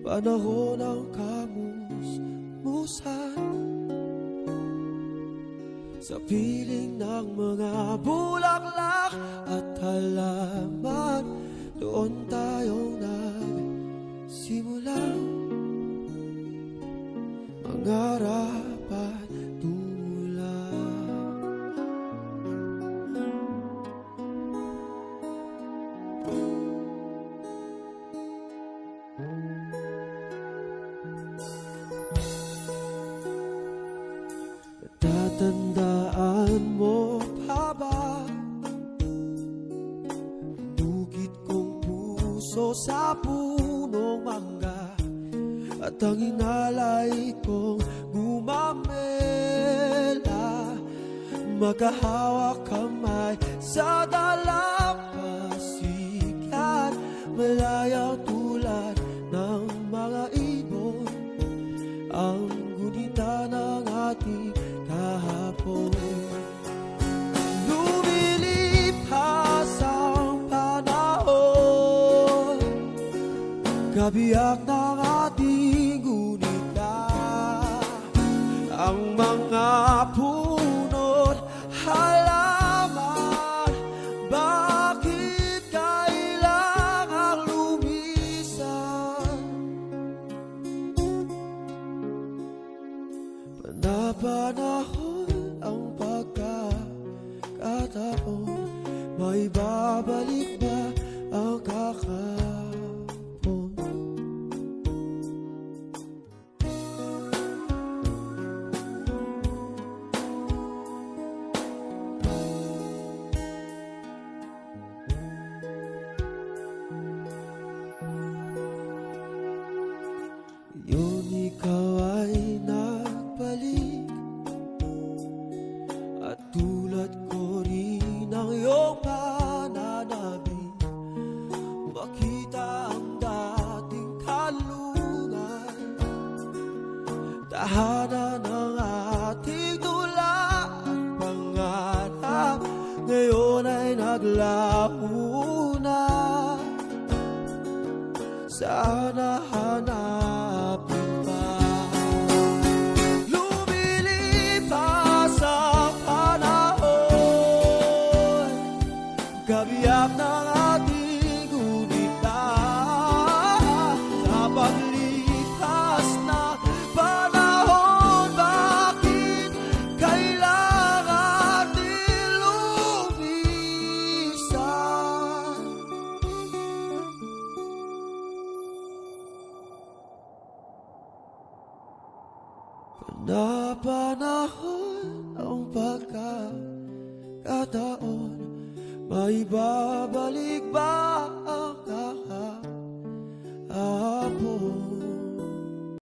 panahon ng kamusmusan, sa piling ng mga bulaklak at halaman, doon tayong nagsimulang mangarap at tumulong. Natatandaan mo pa ba dugit kong puso sa punong mangga, at ang inalay kong gumamela, magkahawak kamay sa dalampasigan, malayang tulad ng mga ibon, ang gunita ng ating kahapon. Lumilipas ang panahon, kabiyak ng ating gunita, ang mga puno't halaman, bakit kailangang lumisan? Panapanahon ang pagkakataon, may babalik ba ang kakapon? Yun ikaw ay nagbalik, at tulad ko rin ang iyong pananabik, makita ang dating kalungan, tahanan ng ating tula at pangarap, ngayon ay naglaho na. Sana hanapin pa. Lumilipas ang panahon, kabiyak ng ating gunita, sa paglipas na panahon, bakit kailangan natin lumisan? Panapanahon ang pagkakataon, may babalik ba